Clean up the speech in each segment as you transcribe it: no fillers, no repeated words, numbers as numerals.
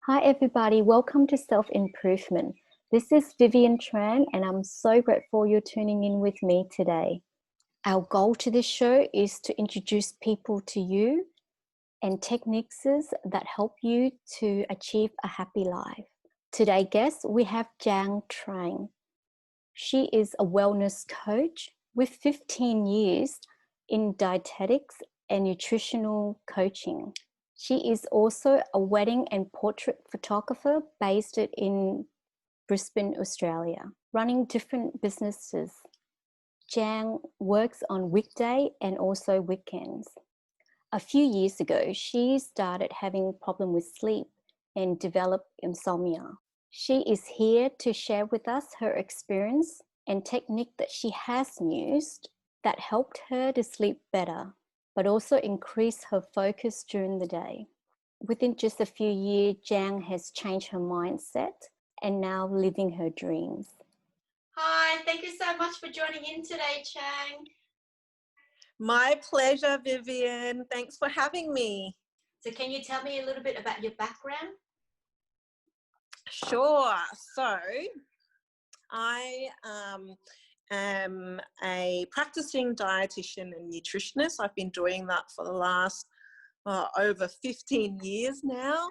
Hi everybody, welcome to Self Improvement. This is Vivianne Tran and I'm so grateful you're tuning in with me today. Our goal to this show is to introduce people to you and techniques that help you to achieve a happy life. Today's guest, we have Trang Tran. She is a wellness coach with 15 years in dietetics and nutritional coaching. She is also a wedding and portrait photographer based in Brisbane, Australia, running different businesses. Trang works on weekday and also weekends. A few years ago, she started having a problem with sleep and developed insomnia. She is here to share with us her experience and technique that she has used that helped her to sleep better, but also increase her focus during the day. Within just a few years, Trang has changed her mindset and now living her dreams. Hi, thank you so much for joining in today, Trang. My pleasure, Vivianne. Thanks for having me. So can you tell me a little bit about your background? Sure. So I am a practicing dietitian and nutritionist. I've been doing that for the last over 15 years now.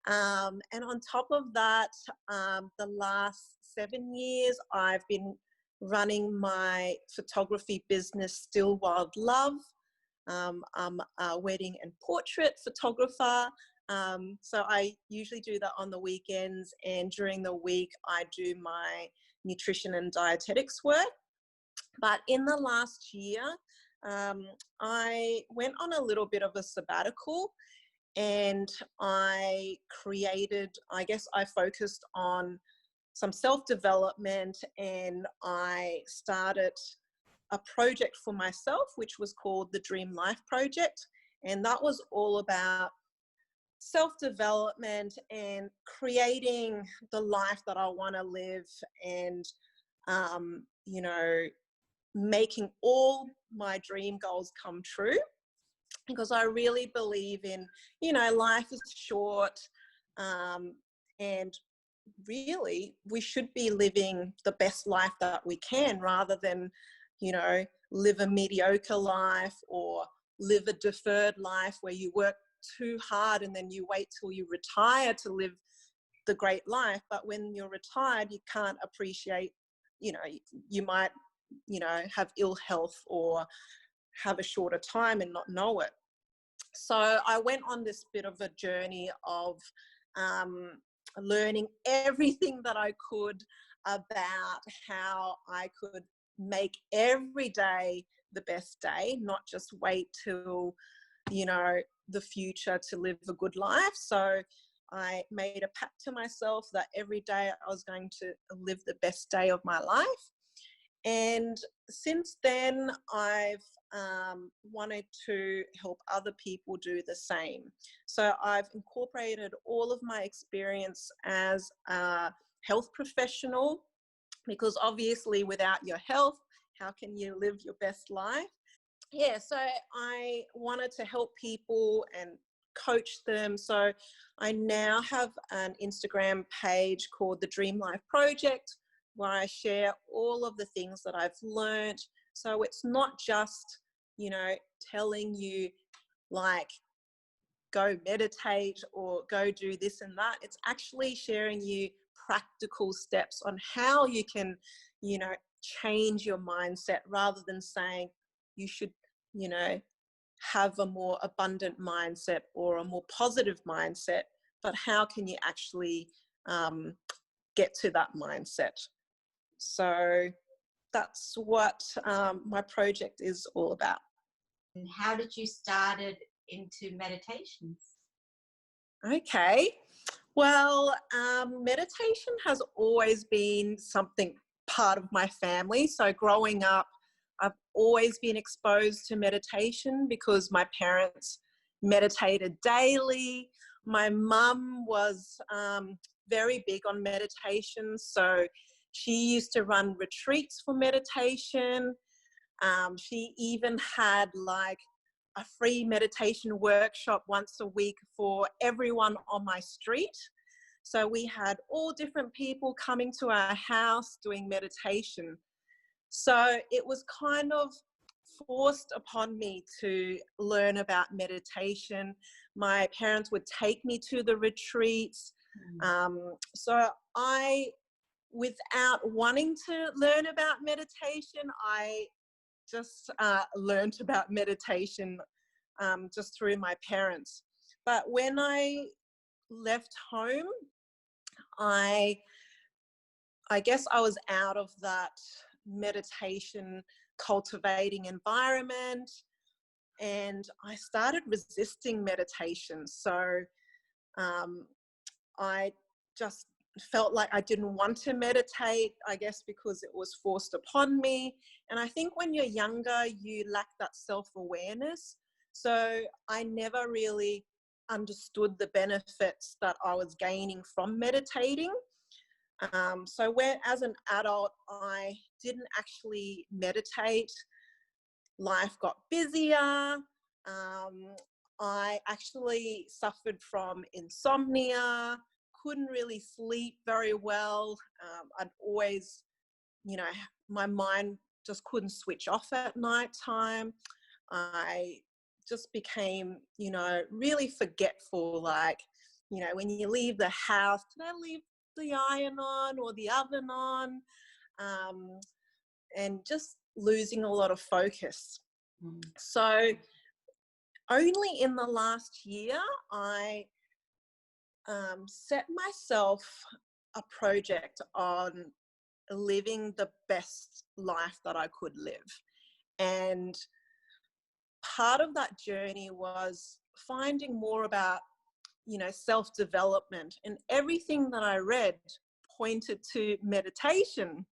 And on top of that, the last 7 years, I've been running my photography business, Still Wild Love. I'm a wedding and portrait photographer. So I usually do that on the weekends, and during the week, I do my nutrition and dietetics work. But in the last year, I went on a little bit of a sabbatical, and I focused on some self-development, and I started a project for myself, which was called the Dream Life Project. And that was all about self-development and creating the life that I want to live, and, making all my dream goals come true. Because I really believe in, life is short, and really we should be living the best life that we can, rather than, live a mediocre life or live a deferred life where you work too hard and then you wait till you retire to live the great life. But when you're retired, you can't appreciate, you might, have ill health or have a shorter time and not know it. So I went on this bit of a journey of learning everything that I could about how I could make every day the best day, not just wait till, the future to live a good life. So I made a pact to myself that every day I was going to live the best day of my life. And since then, I've wanted to help other people do the same. So I've incorporated all of my experience as a health professional, because obviously without your health, how can you live your best life? Yeah, so I wanted to help people and coach them. So I now have an Instagram page called the Dream Life Project, where I share all of the things that I've learned. So it's not just, telling you like, go meditate or go do this and that. It's actually sharing you practical steps on how you can, change your mindset, rather than saying you should, have a more abundant mindset or a more positive mindset, but how can you actually get to that mindset? So that's what my project is all about. And how did you started into meditations? Okay. Well, meditation has always been something part of my family. So growing up, I've always been exposed to meditation because my parents meditated daily. My mum was very big on meditation. So she used to run retreats for meditation. She even had like a free meditation workshop once a week for everyone on my street. So we had all different people coming to our house doing meditation. So it was kind of forced upon me to learn about meditation. My parents would take me to the retreats. So I, without wanting to learn about meditation, I just learned about meditation just through my parents. But when I left home, I guess I was out of that meditation cultivating environment, and I started resisting meditation. So I just felt like I didn't want to meditate, I guess because it was forced upon me. And I think when you're younger, you lack that self-awareness. So I never really understood the benefits that I was gaining from meditating. So as an adult, I didn't actually meditate. Life got busier. I actually suffered from insomnia, couldn't really sleep very well. I'd always, my mind just couldn't switch off at night time. I just became, really forgetful. Like, when you leave the house, did I leave the iron on or the oven on? And just losing a lot of focus. So only in the last year, I set myself a project on living the best life that I could live. And part of that journey was finding more about, self-development, and everything that I read pointed to meditation.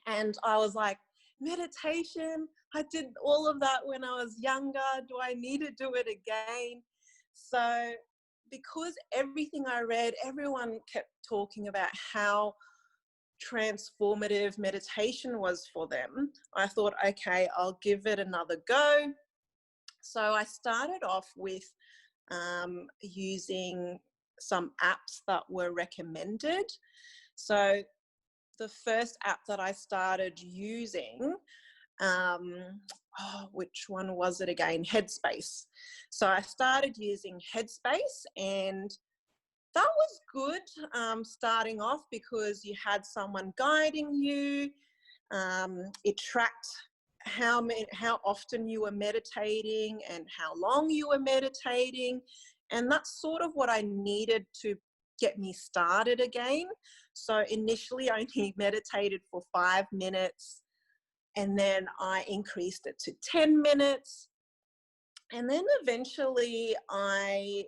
And I was like, meditation, I did all of that when I was younger. Do I need to do it again? So because everything I read, everyone kept talking about how transformative meditation was for them, I thought, okay, I'll give it another go. So I started off with using some apps that were recommended. So the first app that I started using, which one was it again? Headspace. So I started using Headspace, and that was good starting off because you had someone guiding you. It tracked how often you were meditating and how long you were meditating. And that's sort of what I needed to get me started again. So initially I only meditated for 5 minutes, and then I increased it to 10 minutes. And then eventually I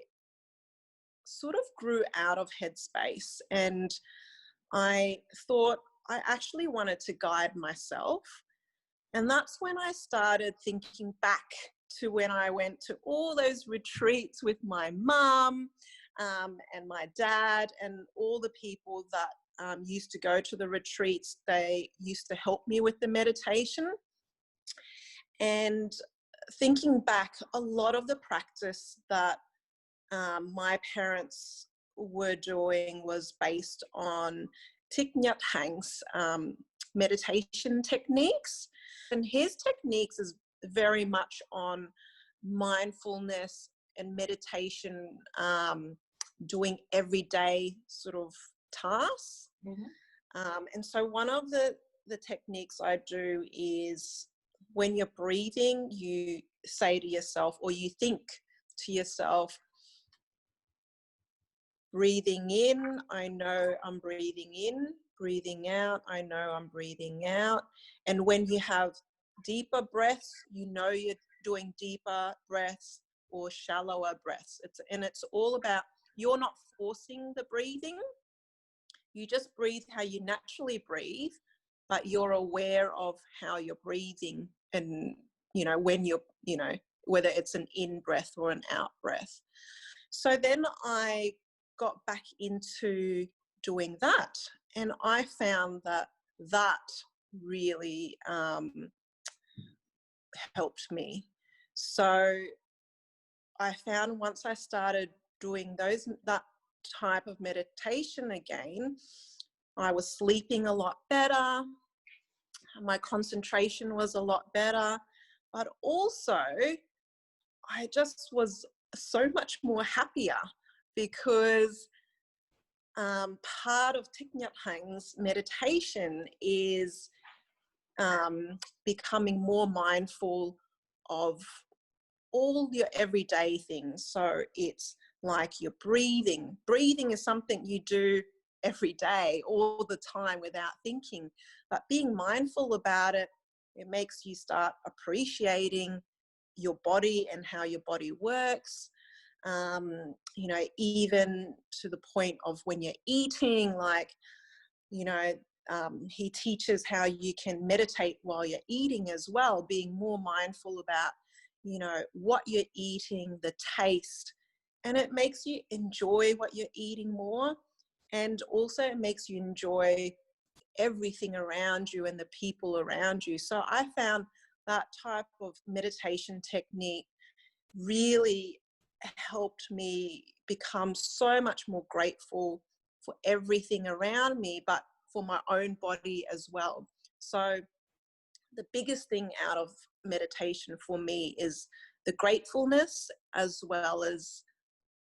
sort of grew out of Headspace, and I thought I actually wanted to guide myself. And that's when I started thinking back to when I went to all those retreats with my mum and my dad, and all the people that used to go to the retreats. They used to help me with the meditation. And thinking back, a lot of the practice that my parents were doing was based on Thich Nhat Hanh's meditation techniques. And his techniques is very much on mindfulness and meditation, doing everyday sort of tasks. And so one of the techniques I do is when you're breathing, you say to yourself, or you think to yourself, breathing in, I know I'm breathing in. Breathing out, I know I'm breathing out. And when you have deeper breaths, you know you're doing deeper breaths or shallower breaths. It's all about, you're not forcing the breathing. You just breathe how you naturally breathe, but you're aware of how you're breathing, and when you're, whether it's an in breath or an out breath. So then I got back into doing that, and I found that really helped me. So I found once I started doing that type of meditation again, I was sleeping a lot better. My concentration was a lot better, but also I just was so much more happier because part of Thich Nhat Hanh's meditation is becoming more mindful of all your everyday things. So it's like your breathing. Breathing is something you do every day, all the time without thinking. But being mindful about it, it makes you start appreciating your body and how your body works. You know, even to the point of when you're eating, like, you know, he teaches how you can meditate while you're eating as well, being more mindful about, you know, what you're eating, the taste, and it makes you enjoy what you're eating more. And also it makes you enjoy everything around you and the people around you. So I found that type of meditation technique really helped me become so much more grateful for everything around me, but for my own body as well. So the biggest thing out of meditation for me is the gratefulness, as well as,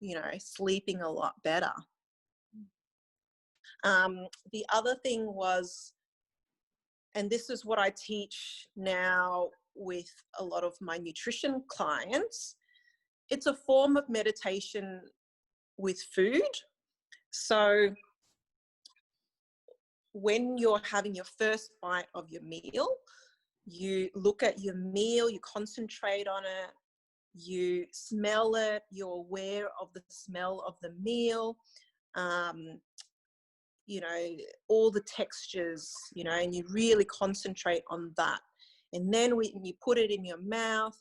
you know, sleeping a lot better. The other thing was, and this is what I teach now with a lot of my nutrition clients, it's a form of meditation with food. So when you're having your first bite of your meal, you look at your meal, you concentrate on it, you smell it, you're aware of the smell of the meal, you know, all the textures, you know, and you really concentrate on that. And then when you put it in your mouth,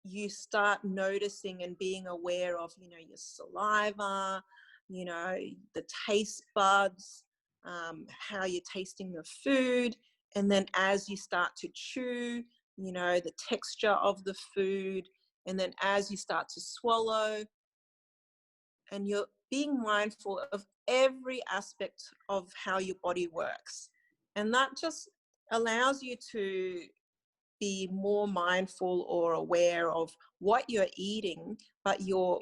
you start noticing and being aware of, you know, your saliva, you know, the taste buds, how you're tasting the food. And then as you start to chew, you know, the texture of the food. And then as you start to swallow, and you're being mindful of every aspect of how your body works. And that just allows you to be more mindful or aware of what you're eating, but you're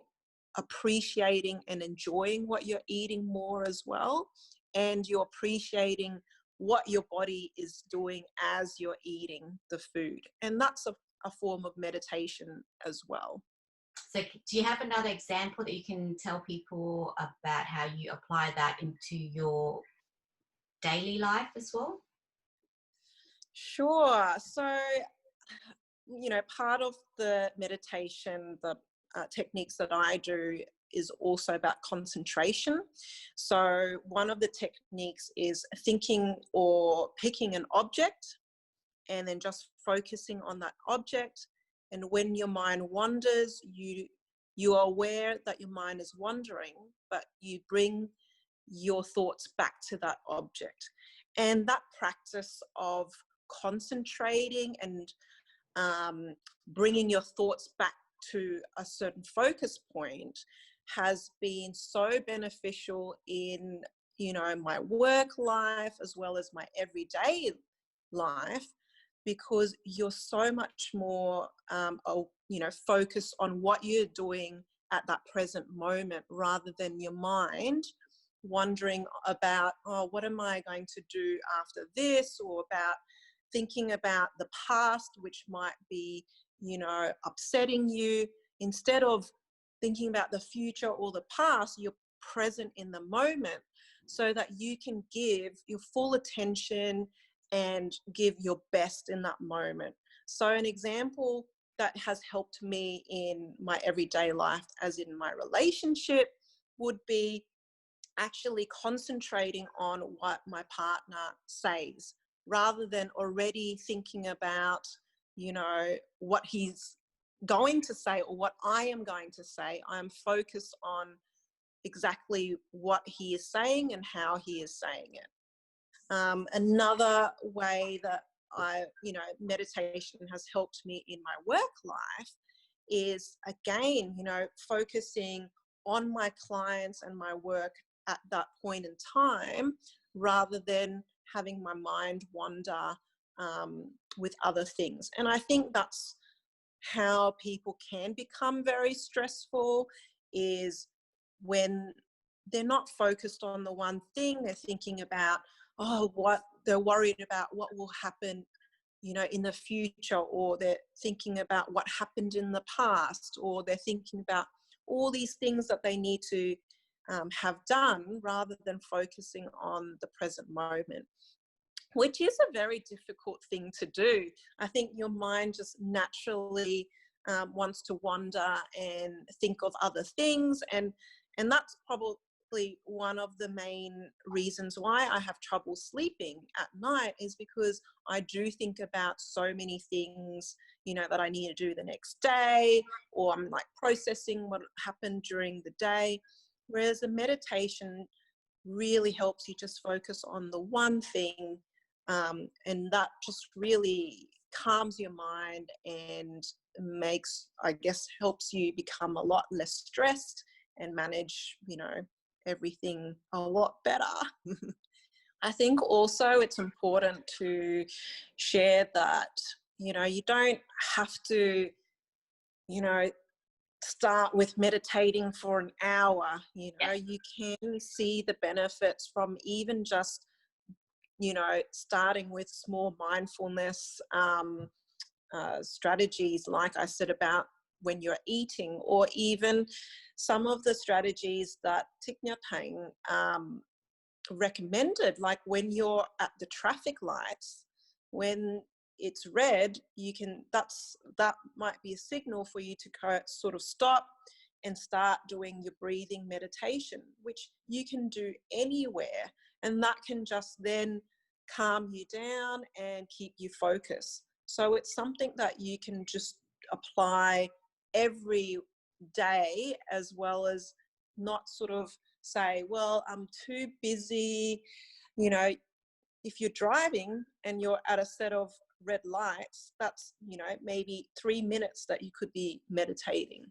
appreciating and enjoying what you're eating more as well. And you're appreciating what your body is doing as you're eating the food. And that's a form of meditation as well. So do you have another example that you can tell people about how you apply that into your daily life as well? Sure. So, you know, part of the meditation, the techniques that I do is also about concentration. So one of the techniques is thinking or picking an object and then just focusing on that object. And when your mind wanders, you are aware that your mind is wandering, but you bring your thoughts back to that object. And that practice of concentrating and bringing your thoughts back to a certain focus point has been so beneficial in, you know, my work life as well as my everyday life, because you're so much more, you know, focused on what you're doing at that present moment, rather than your mind wondering about, oh, what am I going to do after this, or about thinking about the past, which might be, you know, upsetting you. Instead of thinking about the future or the past, you're present in the moment so that you can give your full attention and give your best in that moment. So an example that has helped me in my everyday life, as in my relationship, would be actually concentrating on what my partner says, rather than already thinking about, you know, what he's going to say or what I am going to say. I'm focused on exactly what he is saying and how he is saying it. Another way that you know, meditation has helped me in my work life is, again, you know, focusing on my clients and my work at that point in time, rather than having my mind wander with other things. And I think that's how people can become very stressful, is when they're not focused on the one thing. They're thinking about, what they're worried about, what will happen, in the future, or they're thinking about what happened in the past, or they're thinking about all these things that they need to have done, rather than focusing on the present moment, which is a very difficult thing to do. I think your mind just naturally wants to wander and think of other things, and that's probably one of the main reasons why I have trouble sleeping at night, is because I do think about so many things, that I need to do the next day, or I'm like processing what happened during the day. Whereas the meditation really helps you just focus on the one thing, and that just really calms your mind and helps you become a lot less stressed and manage, everything a lot better. I think also it's important to share that, you don't have to, start with meditating for an hour. You can see the benefits from even just, starting with small mindfulness strategies, like I said, about when you're eating, or even some of the strategies that Thich Nhat Hanh recommended, like when you're at the traffic lights, when it's red, that might be a signal for you to sort of stop and start doing your breathing meditation, which you can do anywhere, and that can just then calm you down and keep you focused. So it's something that you can just apply every day, as well as not sort of say, well, I'm too busy. If you're driving and you're at a set of red lights, that's, maybe 3 minutes that you could be meditating.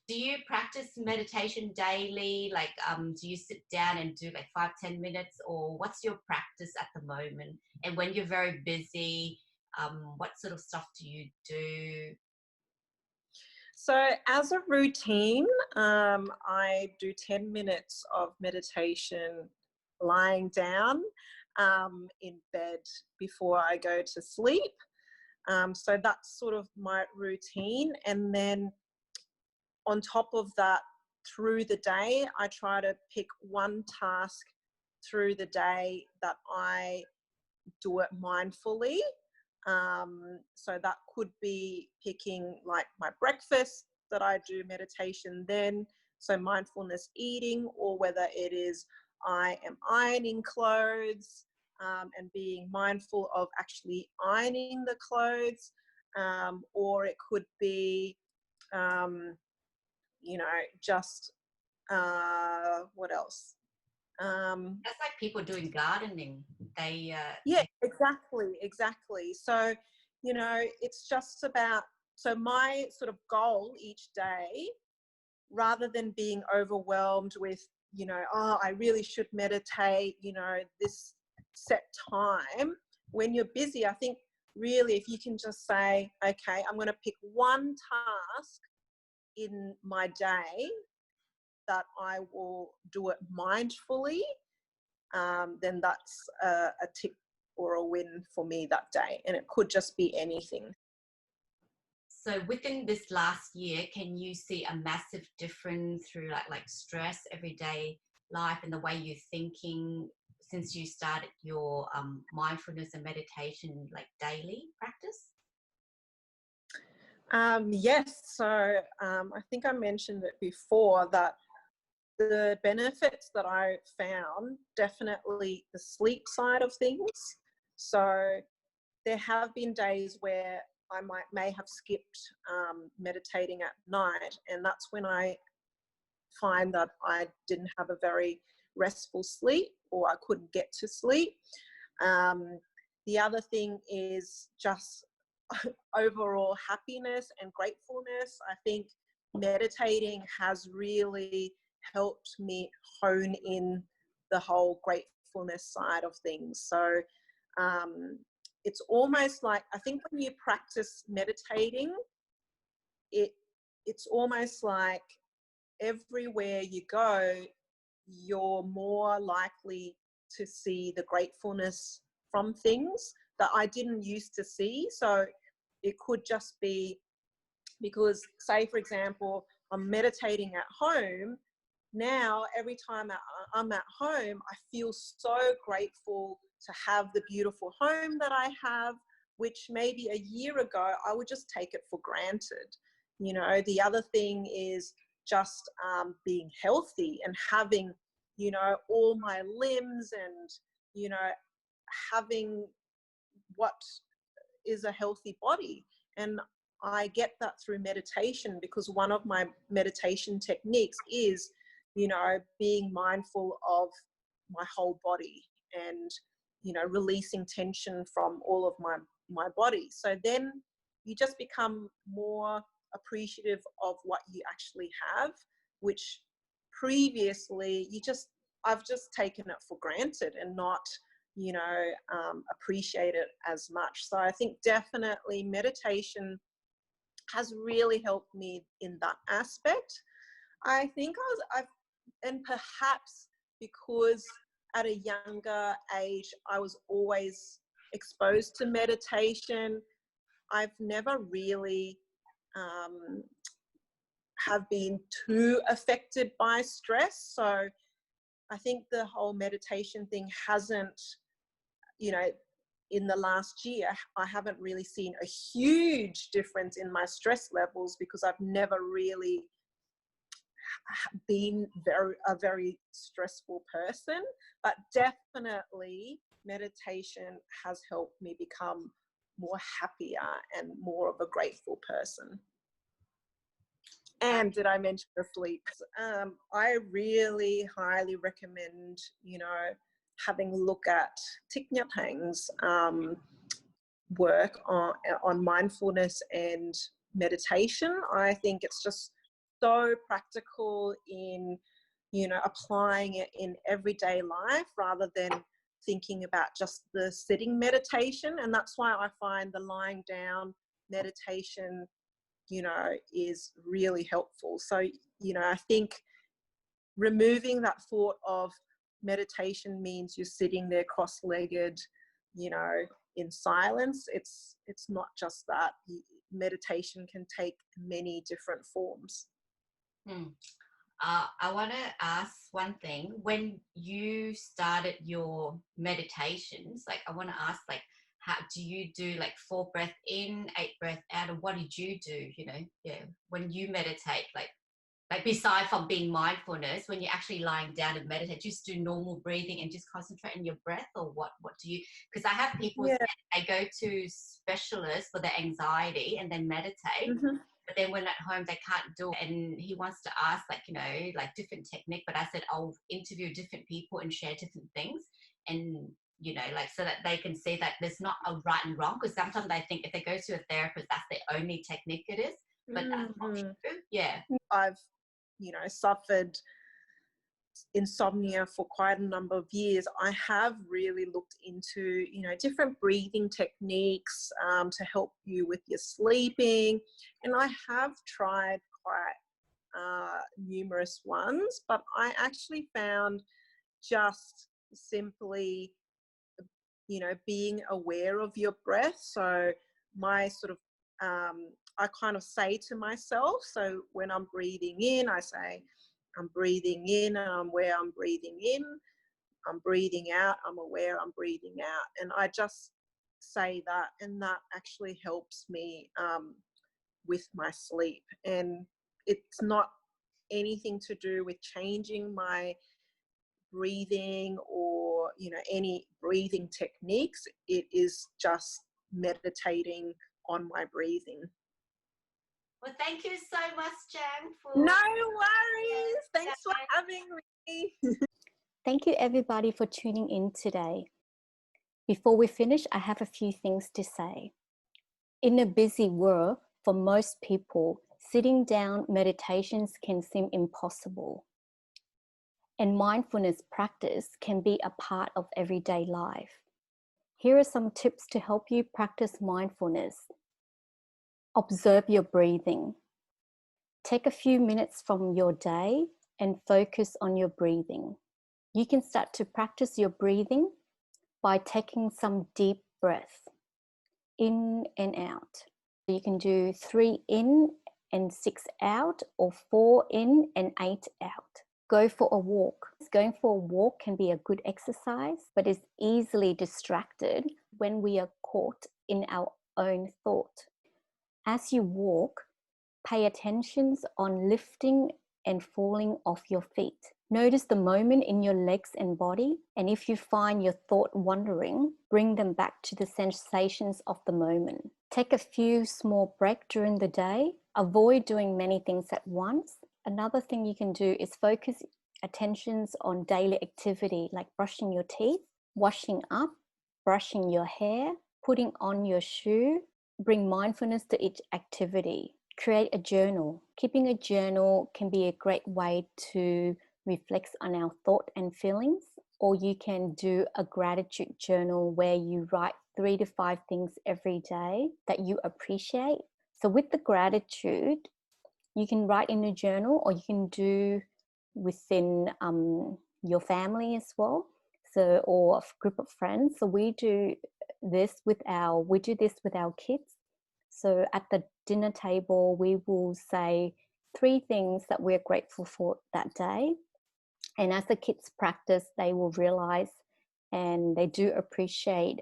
Do you practice meditation daily? Like, do you sit down and do like 5-10 minutes, or what's your practice at the moment? And when you're very busy, what sort of stuff do you do? So as a routine, I do 10 minutes of meditation lying down in bed before I go to sleep. So that's sort of my routine. And then on top of that, through the day, I try to pick one task through the day that I do it mindfully. So that could be picking like my breakfast, that I do meditation then, so mindfulness eating, or whether it is I am ironing clothes and being mindful of actually ironing the clothes, or it could be just what else? That's like people doing gardening. Yeah, exactly. So, it's just about, so my sort of goal each day, rather than being overwhelmed with, I really should meditate, this set time. When you're busy, I think really if you can just say, okay, I'm going to pick one task in my day that I will do it mindfully, then that's a tick or a win for me that day. And it could just be anything. So within this last year, can you see a massive difference through like stress, everyday life, and the way you're thinking since you started your mindfulness and meditation like daily practice? Yes. So I think I mentioned it before, that the benefits that I found, definitely the sleep side of things. So there have been days where I may have skipped meditating at night, and that's when I find that I didn't have a very restful sleep, or I couldn't get to sleep. The other thing is just overall happiness and gratefulness. I think meditating has really helped me hone in the whole gratefulness side of things. So it's almost like, I think when you practice meditating, it's almost like everywhere you go, you're more likely to see the gratefulness from things that I didn't used to see. So it could just be because, say, for example, I'm meditating at home. Now, every time I'm at home, I feel so grateful to have the beautiful home that I have, which maybe a year ago, I would just take it for granted. You know, the other thing is just being healthy and having, you know, all my limbs and, you know, having what is a healthy body. And I get that through meditation, because one of my meditation techniques is, you know, being mindful of my whole body and, you know, releasing tension from all of my body. So then you just become more appreciative of what you actually have, which previously I've just taken it for granted and not, you know, appreciate it as much. So I think definitely meditation has really helped me in that aspect. I think and perhaps because at a younger age, I was always exposed to meditation, I've never really have been too affected by stress. So I think the whole meditation thing hasn't, you know, in the last year, I haven't really seen a huge difference in my stress levels, because I've never really been a very stressful person. But definitely meditation has helped me become more happier and more of a grateful person. And did I mention the sleep? I really highly recommend, you know, having a look at Thich Nhat Hanh's work on mindfulness and meditation. I think it's just so practical in, you know, applying it in everyday life rather than thinking about just the sitting meditation. And that's why I find the lying down meditation, you know, is really helpful. So, you know, I think removing that thought of meditation means you're sitting there cross-legged, you know, in silence. It's not just that. Meditation can take many different forms. I want to ask one thing. When you started your meditations, like I want to ask, like, how do you do like 4 breath in, 8 breath out, and what did you do? You know, yeah, when you meditate, like beside from being mindfulness, when you're actually lying down and meditate, just do normal breathing and just concentrate on your breath, or what do you? Because I have people say they go to specialists for their anxiety and then meditate. But then when at home they can't do it, and he wants to ask, like, you know, like different technique. But I said I'll interview different people and share different things, and you know, like, so that they can see that there's not a right and wrong. Because sometimes they think if they go to a therapist, that's the only technique it is. But that's not true. Yeah, I've, you know, suffered insomnia for quite a number of years. I have really looked into, you know, different breathing techniques to help you with your sleeping, and I have tried quite numerous ones, but I actually found just simply, you know, being aware of your breath. So my sort of I kind of say to myself, so when I'm breathing in, I say, I'm breathing in and I'm aware I'm breathing in. I'm breathing out, I'm aware I'm breathing out. And I just say that, and that actually helps me with my sleep. And it's not anything to do with changing my breathing or, you know, any breathing techniques. It is just meditating on my breathing. Well, thank you so much, Trang, for... No worries. Thanks for having me. Thank you, everybody, for tuning in today. Before we finish, I have a few things to say. In a busy world, for most people, Sitting down meditations can seem impossible, and mindfulness practice can be a part of everyday life. Here are some tips to help you practice mindfulness. Observe your breathing. Take a few minutes from your day and focus on your breathing. You can start to practice your breathing by taking some deep breaths in and out. You can do 3 in and 6 out, or 4 in and 8 out. Go for a walk. Going for a walk can be a good exercise, but is easily distracted when we are caught in our own thought. As you walk, pay attention on lifting and falling off your feet. Notice the moment in your legs and body, and if you find your thought wandering, bring them back to the sensations of the moment. Take a few small breaks during the day. Avoid doing many things at once. Another thing you can do is focus attentions on daily activity like brushing your teeth, washing up, brushing your hair, putting on your shoe. Bring mindfulness to each activity. Create a journal. Keeping a journal can be a great way to reflect on our thoughts and feelings, or you can do a gratitude journal where you write 3 to 5 things every day that you appreciate. So with the gratitude, you can write in a journal, or you can do within your family as well, so, or a group of friends. So we do this with our kids. So at the dinner table, we will say 3 things that we're grateful for that day. And as the kids practice, they will realize and they do appreciate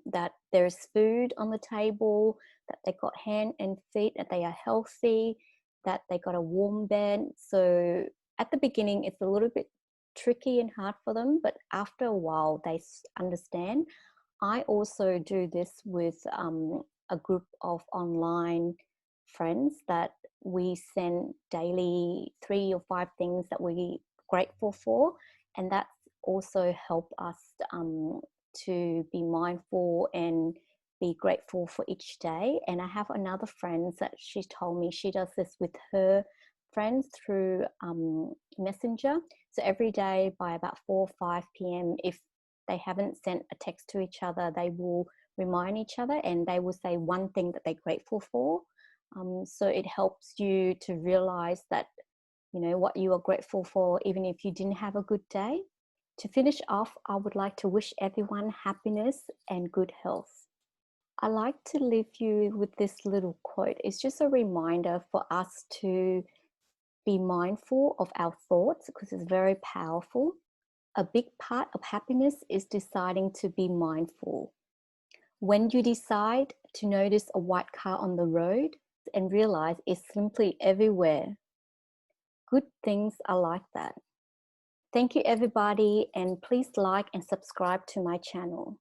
that there's food on the table, that they got hand and feet, that they are healthy, that they got a warm bed. So at the beginning, it's a little bit tricky and hard for them, but after a while, they understand. I also do this with a group of online friends that we send daily 3 or 5 things that we're grateful for, and that's also help us to be mindful and be grateful for each day. And I have another friend that she told me she does this with her friends through Messenger. So every day by about 4 or 5 p.m, if they haven't sent a text to each other, they will remind each other and they will say one thing that they're grateful for. So it helps you to realize that, you know, what you are grateful for, even if you didn't have a good day. To finish off, I would like to wish everyone happiness and good health. I like to leave you with this little quote. It's just a reminder for us to be mindful of our thoughts because it's very powerful. A big part of happiness is deciding to be mindful. When you decide to notice a white car on the road and realize it's simply everywhere, good things are like that. Thank you, everybody, and please like and subscribe to my channel.